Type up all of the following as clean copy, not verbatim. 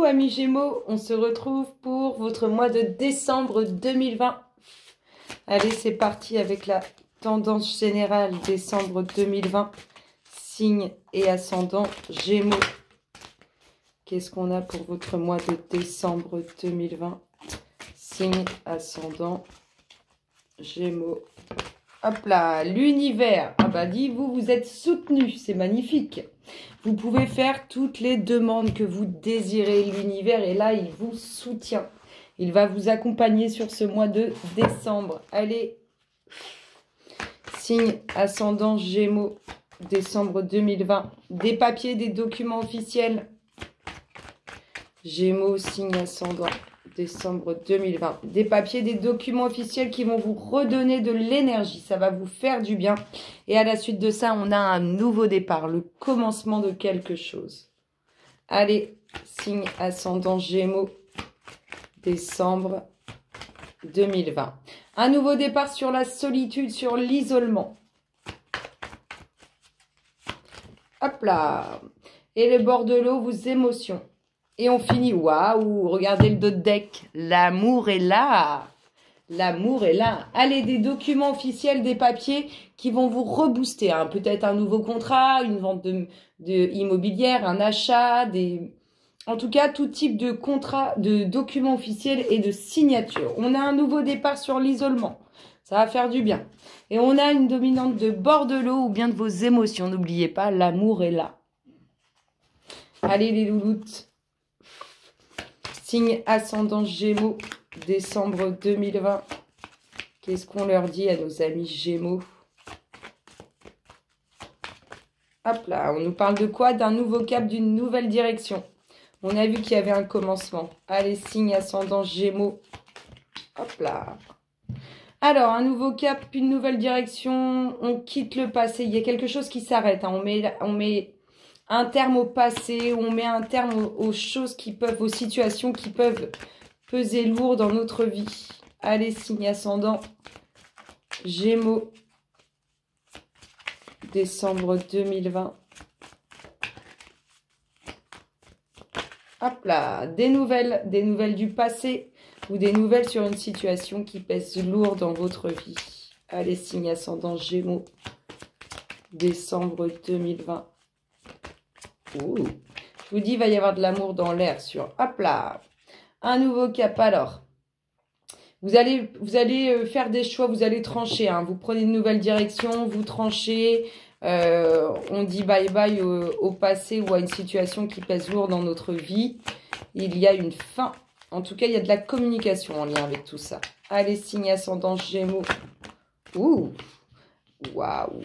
Amis Gémeaux, on se retrouve pour votre mois de décembre 2020. Allez, c'est parti avec la tendance générale décembre 2020. Signe et ascendant Gémeaux. Qu'est-ce qu'on a pour votre mois de décembre 2020? Signe, ascendant Gémeaux. Hop là, l'univers. Ah bah dis-vous, vous êtes soutenu, c'est magnifique. Vous pouvez faire toutes les demandes que vous désirez. L'univers est là, il vous soutient. Il va vous accompagner sur ce mois de décembre. Allez, signe ascendant Gémeaux, décembre 2020. Des papiers, des documents officiels. Gémeaux, signe ascendant, décembre 2020. Des papiers, des documents officiels qui vont vous redonner de l'énergie. Ça va vous faire du bien. Et à la suite de ça, on a un nouveau départ, le commencement de quelque chose. Allez, signe ascendant Gémeaux, décembre 2020. Un nouveau départ sur la solitude, sur l'isolement. Hop là. Et le bord de l'eau, vos émotions. Et on finit, waouh, regardez le dos de deck. L'amour est là. L'amour est là. Allez, des documents officiels, des papiers qui vont vous rebooster. Hein. Peut-être un nouveau contrat, une vente de immobilière, un achat, en tout cas, tout type de contrat, de documents officiels et de signatures. On a un nouveau départ sur l'isolement. Ça va faire du bien. Et on a une dominante de bord de l'eau ou bien de vos émotions. N'oubliez pas, l'amour est là. Allez, les louloutes. Signe ascendant Gémeaux, décembre 2020. Qu'est-ce qu'on leur dit à nos amis Gémeaux? Hop là, on nous parle de quoi? D'un nouveau cap, d'une nouvelle direction. On a vu qu'il y avait un commencement. Allez, signe ascendant Gémeaux. Hop là. Alors, un nouveau cap, une nouvelle direction. On quitte le passé. Il y a quelque chose qui s'arrête. Hein. On met un terme au passé, on met un terme aux choses qui peuvent, aux situations qui peuvent peser lourd dans notre vie. Allez, signe ascendant Gémeaux, décembre 2020. Hop là, des nouvelles du passé ou des nouvelles sur une situation qui pèse lourd dans votre vie. Allez, signe ascendant Gémeaux, décembre 2020. Ouh. Je vous dis, il va y avoir de l'amour dans l'air sur... Hop là. Un nouveau cap. Alors, vous allez faire des choix, vous allez trancher. Hein. Vous prenez une nouvelle direction, vous tranchez. On dit bye-bye au passé ou à une situation qui pèse lourd dans notre vie. Il y a une fin. En tout cas, il y a de la communication en lien avec tout ça. Allez, signe ascendant Gémeaux. Ouh. Waouh.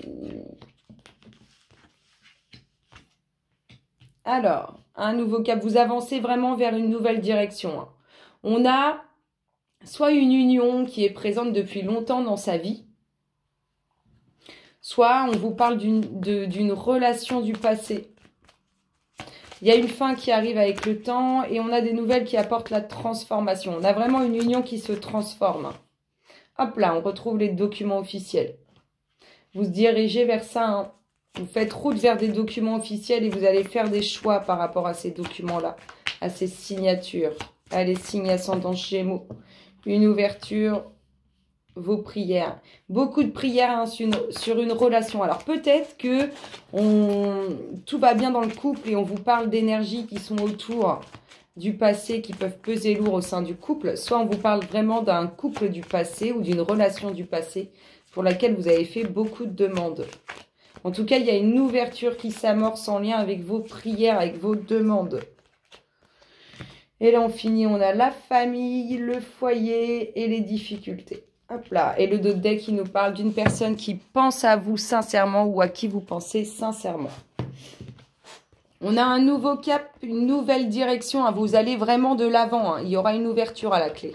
Alors, un nouveau cap, vous avancez vraiment vers une nouvelle direction. Hein. On a soit une union qui est présente depuis longtemps dans sa vie, soit on vous parle d'une relation du passé. Il y a une fin qui arrive avec le temps et on a des nouvelles qui apportent la transformation. On a vraiment une union qui se transforme. Hop là, on retrouve les documents officiels. Vous se dirigez vers ça, hein. Vous faites route vers des documents officiels et vous allez faire des choix par rapport à ces documents-là, à ces signatures. Allez, signe ascendant Gémeaux. Une ouverture, vos prières. Beaucoup de prières hein, sur une relation. Alors peut-être que tout va bien dans le couple et on vous parle d'énergies qui sont autour du passé, qui peuvent peser lourd au sein du couple. Soit on vous parle vraiment d'un couple du passé ou d'une relation du passé pour laquelle vous avez fait beaucoup de demandes. En tout cas, il y a une ouverture qui s'amorce en lien avec vos prières, avec vos demandes. Et là, on finit, on a la famille, le foyer et les difficultés. Hop là, et le dos de deck qui nous parle d'une personne qui pense à vous sincèrement ou à qui vous pensez sincèrement. On a un nouveau cap, une nouvelle direction. Hein. Vous allez vraiment de l'avant. Hein. Il y aura une ouverture à la clé.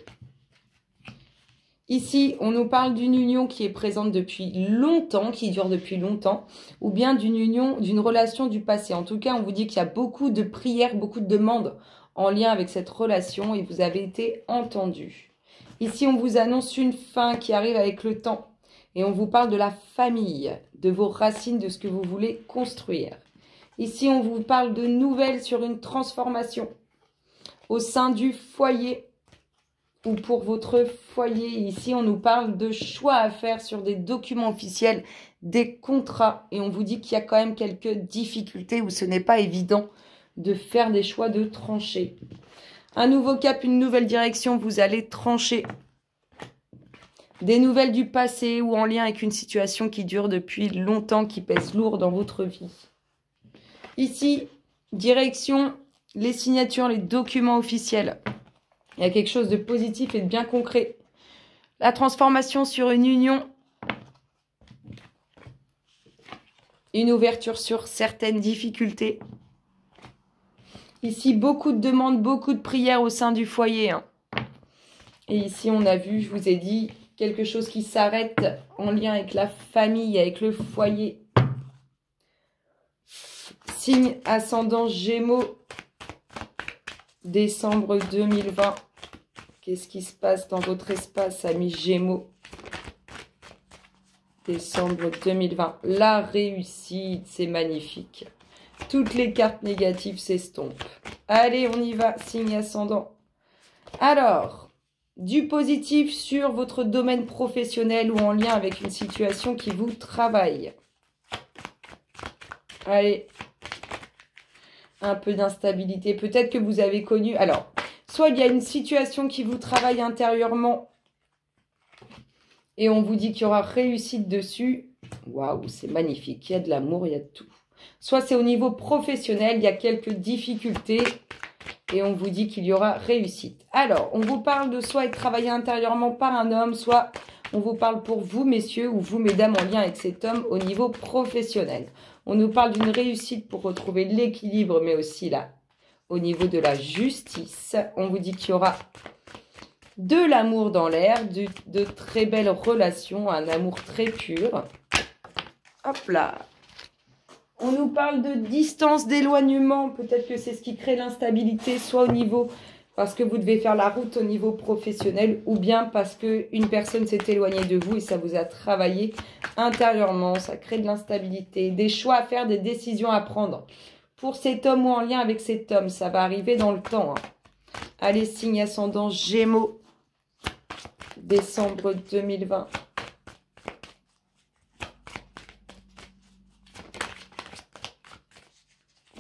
Ici, on nous parle d'une union qui est présente depuis longtemps, qui dure depuis longtemps, ou bien d'une union, d'une relation du passé. En tout cas, on vous dit qu'il y a beaucoup de prières, beaucoup de demandes en lien avec cette relation et vous avez été entendu. Ici, on vous annonce une fin qui arrive avec le temps et on vous parle de la famille, de vos racines, de ce que vous voulez construire. Ici, on vous parle de nouvelles sur une transformation. au sein du foyer ou pour votre foyer. Ici, on nous parle de choix à faire sur des documents officiels, des contrats. Et on vous dit qu'il y a quand même quelques difficultés où ce n'est pas évident de faire des choix, de trancher. Un nouveau cap, une nouvelle direction, vous allez trancher. Des nouvelles du passé ou en lien avec une situation qui dure depuis longtemps, qui pèse lourd dans votre vie. Ici, direction, les signatures, les documents officiels. Il y a quelque chose de positif et de bien concret. La transformation sur une union. Une ouverture sur certaines difficultés. Ici, beaucoup de demandes, beaucoup de prières au sein du foyer. Et ici, on a vu, je vous ai dit, quelque chose qui s'arrête en lien avec la famille, avec le foyer. Signe ascendant Gémeaux. Décembre 2020. Qu'est-ce qui se passe dans votre espace, amis Gémeaux? Décembre 2020. La réussite, c'est magnifique. Toutes les cartes négatives s'estompent. Allez, on y va, signe ascendant. Alors, du positif sur votre domaine professionnel ou en lien avec une situation qui vous travaille. Allez. Un peu d'instabilité. Peut-être que vous avez connu... Alors, soit il y a une situation qui vous travaille intérieurement et on vous dit qu'il y aura réussite dessus. Waouh, c'est magnifique. Il y a de l'amour, il y a de tout. Soit c'est au niveau professionnel, il y a quelques difficultés et on vous dit qu'il y aura réussite. Alors, on vous parle de soit être travaillé intérieurement par un homme, soit on vous parle pour vous, messieurs, ou vous, mesdames, en lien avec cet homme au niveau professionnel. On nous parle d'une réussite pour retrouver l'équilibre, mais aussi là, au niveau de la justice. On vous dit qu'il y aura de l'amour dans l'air, de très belles relations, un amour très pur. Hop là. On nous parle de distance, d'éloignement. Peut-être que c'est ce qui crée l'instabilité, soit au niveau... parce que vous devez faire la route au niveau professionnel ou bien parce qu'une personne s'est éloignée de vous et ça vous a travaillé intérieurement. Ça crée de l'instabilité, des choix à faire, des décisions à prendre. Pour cet homme ou en lien avec cet homme, ça va arriver dans le temps. Allez, signe ascendant Gémeaux, décembre 2020.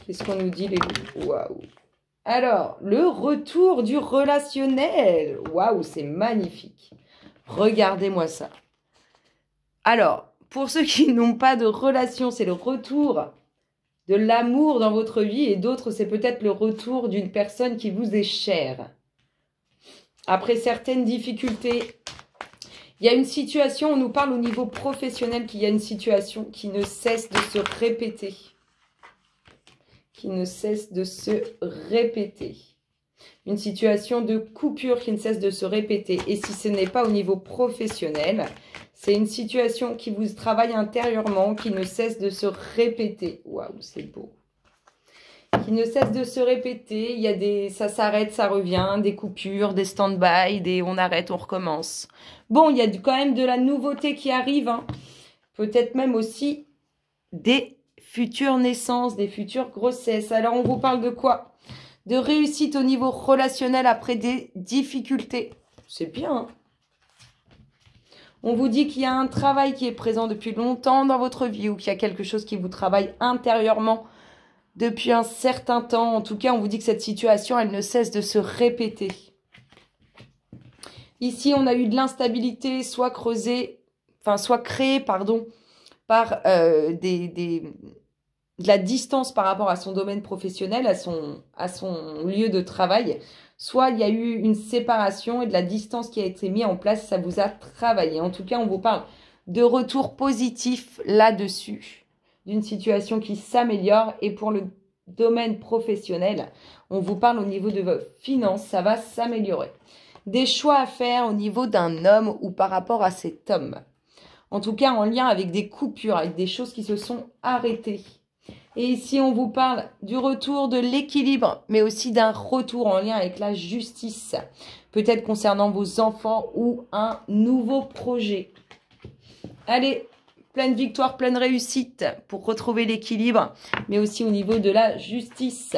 Qu'est-ce qu'on nous dit les loups? Waouh! Alors, le retour du relationnel. Waouh, c'est magnifique. Regardez-moi ça. Alors, pour ceux qui n'ont pas de relation, c'est le retour de l'amour dans votre vie. Et d'autres, c'est peut-être le retour d'une personne qui vous est chère. Après certaines difficultés, il y a une situation, on nous parle au niveau professionnel qu'il y a une situation qui ne cesse de se répéter. Qui ne cesse de se répéter. Une situation de coupure qui ne cesse de se répéter. Et si ce n'est pas au niveau professionnel, c'est une situation qui vous travaille intérieurement, qui ne cesse de se répéter. Waouh, c'est beau. Qui ne cesse de se répéter. Il y a des, ça s'arrête, ça revient, des coupures, des stand-by, des on arrête, on recommence. Bon, il y a quand même de la nouveauté qui arrive. Hein. Peut-être même aussi des futures naissances, des futures grossesses. Alors, on vous parle de quoi? De réussite au niveau relationnel après des difficultés. C'est bien. Hein? On vous dit qu'il y a un travail qui est présent depuis longtemps dans votre vie ou qu'il y a quelque chose qui vous travaille intérieurement depuis un certain temps. En tout cas, on vous dit que cette situation, elle ne cesse de se répéter. Ici, on a eu de l'instabilité, soit creusée, enfin, soit créée, pardon, par de la distance par rapport à son domaine professionnel, à son lieu de travail. Soit il y a eu une séparation et de la distance qui a été mise en place, ça vous a travaillé. En tout cas, on vous parle de retour positif là-dessus, d'une situation qui s'améliore. Et pour le domaine professionnel, on vous parle au niveau de vos finances, ça va s'améliorer. Des choix à faire au niveau d'un homme ou par rapport à cet homme. En tout cas, en lien avec des coupures, avec des choses qui se sont arrêtées. Et ici, on vous parle du retour de l'équilibre, mais aussi d'un retour en lien avec la justice. Peut-être concernant vos enfants ou un nouveau projet. Allez, pleine victoire, pleine réussite pour retrouver l'équilibre, mais aussi au niveau de la justice.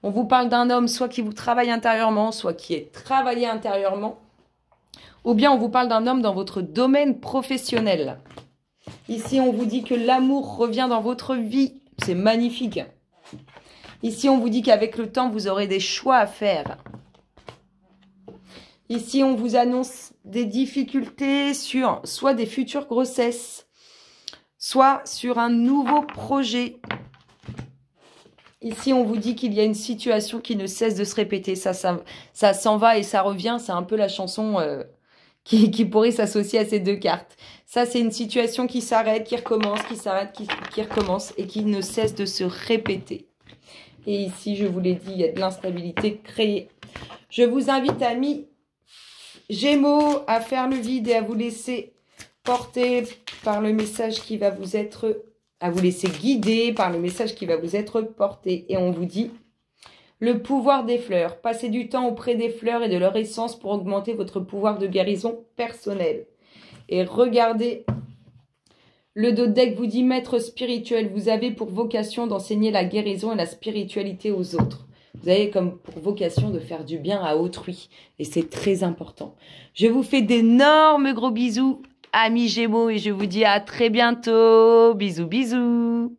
On vous parle d'un homme soit qui vous travaille intérieurement, soit qui est travaillé intérieurement. Ou bien on vous parle d'un homme dans votre domaine professionnel. Ici, on vous dit que l'amour revient dans votre vie. C'est magnifique. Ici, on vous dit qu'avec le temps, vous aurez des choix à faire. Ici, on vous annonce des difficultés sur soit des futures grossesses, soit sur un nouveau projet. Ici, on vous dit qu'il y a une situation qui ne cesse de se répéter. Ça s'en va et ça revient. C'est un peu la chanson qui pourrait s'associer à ces deux cartes. Ça, c'est une situation qui s'arrête, qui recommence, qui s'arrête, qui recommence et qui ne cesse de se répéter. Et ici, je vous l'ai dit, il y a de l'instabilité créée. Je vous invite, amis Gémeaux, à faire le vide et à vous laisser porter par le message qui va vous être... à vous laisser guider par le message qui va vous être porté. Et on vous dit, le pouvoir des fleurs. Passez du temps auprès des fleurs et de leur essence pour augmenter votre pouvoir de guérison personnelle. Et regardez, le dos de deck vous dit, maître spirituel, vous avez pour vocation d'enseigner la guérison et la spiritualité aux autres. Vous avez comme pour vocation de faire du bien à autrui. Et c'est très important. Je vous fais d'énormes gros bisous, amis Gémeaux, et je vous dis à très bientôt. Bisous, bisous.